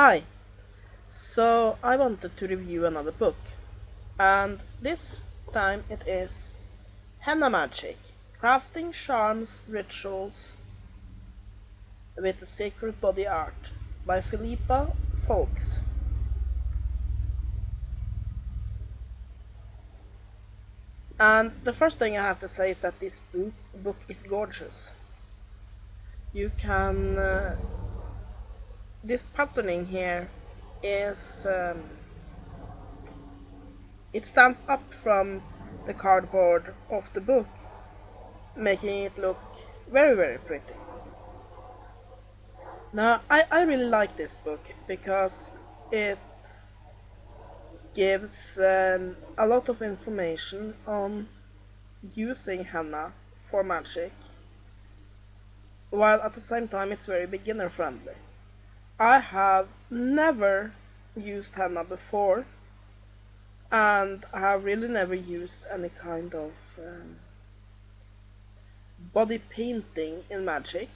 Hi! So I wanted to review another book, and this time it is Henna Magic, Crafting Charms Rituals with the Sacred Body Art by Philippa Folks. And the first thing I have to say is that this book is gorgeous. You can this patterning here is it stands up from the cardboard of the book, making it look very pretty. Now, I really like this book because it gives a lot of information on using henna for magic, while at the same time it's very beginner friendly. I have never used henna before, and I have really never used any kind of body painting in magic.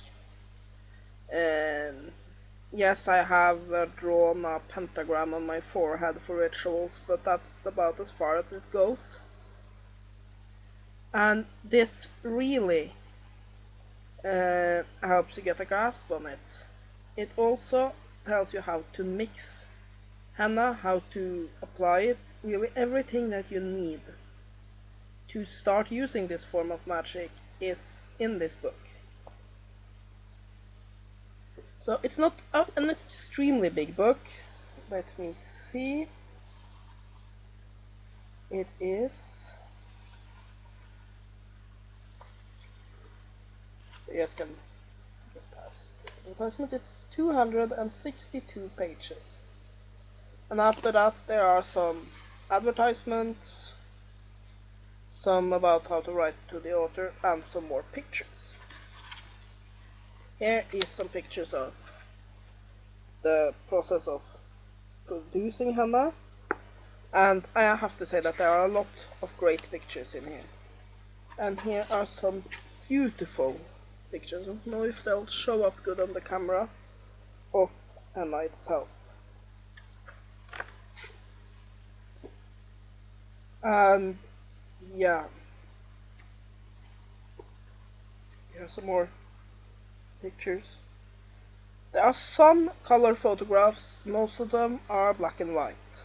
Um, Yes, I have drawn a pentagram on my forehead for rituals, but that's about as far as it goes. And this really helps you get a grasp on it. It also tells you how to mix henna, how to apply it, really everything that you need to start using this form of magic is in this book. So it's not an extremely big book. Let me see. It is. Yes, can get past the advertisement. It's 262 pages. And after that, there are some advertisements, some about how to write to the author, and some more pictures. Here is some pictures of the process of producing henna. And I have to say that there are a lot of great pictures in here. And here are some beautiful pictures. I don't know if they'll show up good on the camera of henna itself. And yeah, here are some more pictures. There are some color photographs, most of them are black and white.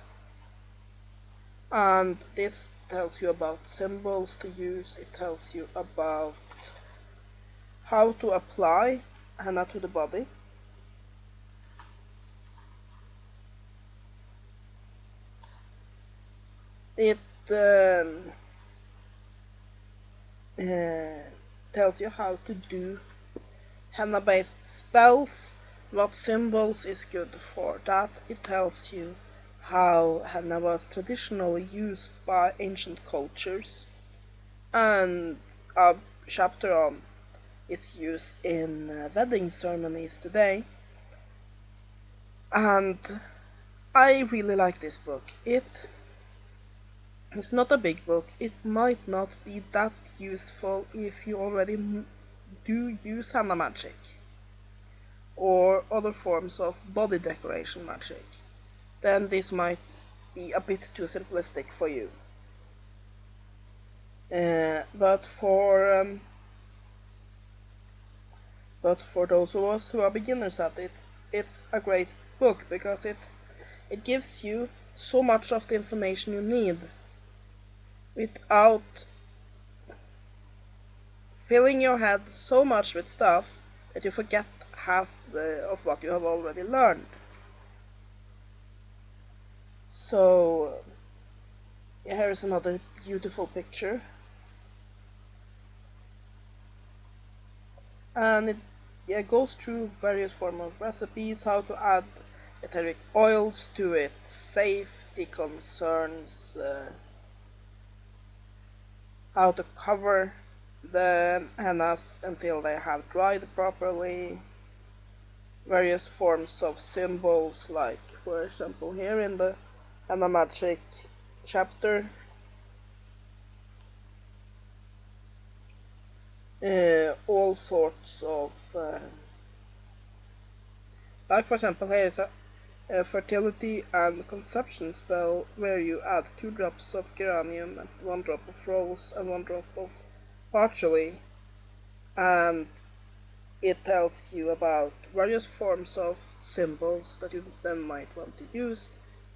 And this tells you about symbols to use, it tells you about how to apply henna to the body. It tells you how to do henna-based spells, what symbols is good for that. It tells you how henna was traditionally used by ancient cultures, and a chapter on its use in wedding ceremonies today. And I really like this book. It's not a big book. It might not be that useful if you already do use henna magic or other forms of body decoration magic. Then this might be a bit too simplistic for you. But for those of us who are beginners at it, it's a great book because it gives you so much of the information you need without filling your head so much with stuff that you forget half of what you have already learned. So here is another beautiful picture, and it goes through various forms of recipes, how to add etheric oils to it, safety concerns, how to cover the hennas until they have dried properly, various forms of symbols, like for example here in the Henna Magic chapter, all sorts of like for example here is a a fertility and conception spell where you add 2 drops of geranium and 1 drop of rose and 1 drop of patchouli, and it tells you about various forms of symbols that you then might want to use,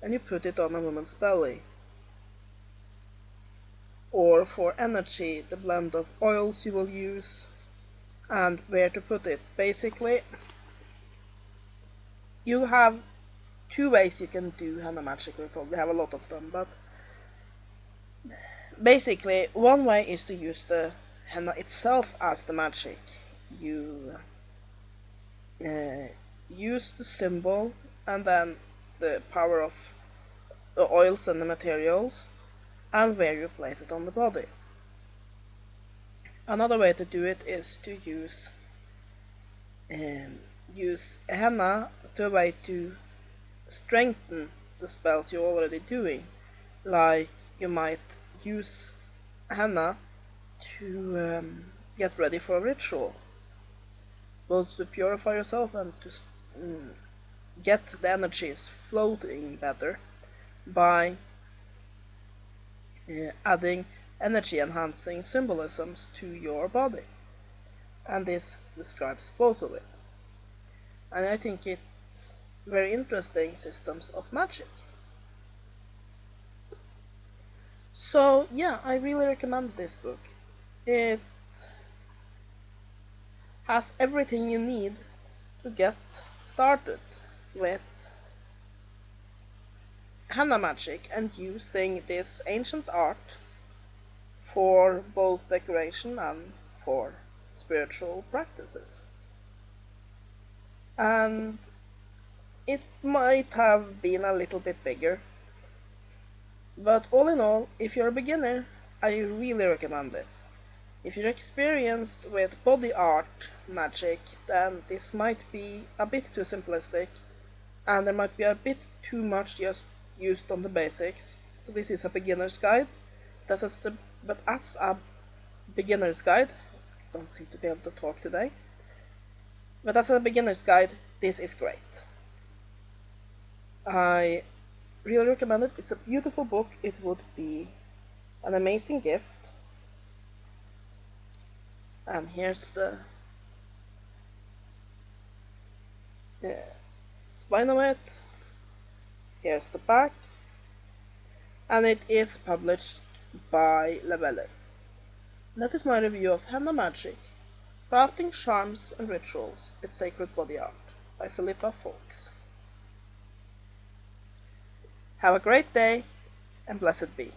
and you put it on a woman's belly. Or for energy, the blend of oils you will use and where to put it. Basically, you have 2 ways you can do henna magic. We probably have a lot of them, but basically one way is to use the henna itself as the magic. You use the symbol and then the power of the oils and the materials and where you place it on the body. Another way to do it is to use henna as a way to strengthen the spells you're already doing. Like you might use henna to get ready for a ritual, both to purify yourself and to get the energies floating better by adding energy enhancing symbolisms to your body. And this describes both of it. And I think it's very interesting systems of magic. So yeah, I really recommend this book. It has everything you need to get started with henna magic and using this ancient art for both decoration and for spiritual practices. And it might have been a little bit bigger, but all in all, if you're a beginner, I really recommend this. If you're experienced with body art magic, then this might be a bit too simplistic, and there might be a bit too much just used on the basics. So this is a beginner's guide. But as a beginner's guide, don't seem to be able to talk today. But as a beginner's guide, this is great. I really recommend it. It's a beautiful book. It would be an amazing gift. And here's the spine of it. Here's the back. And it is published by Leveler. That is my review of Henna Magic, Crafting Charms and Rituals with Sacred Body Art by Philippa Fawkes. Have a great day and blessed be.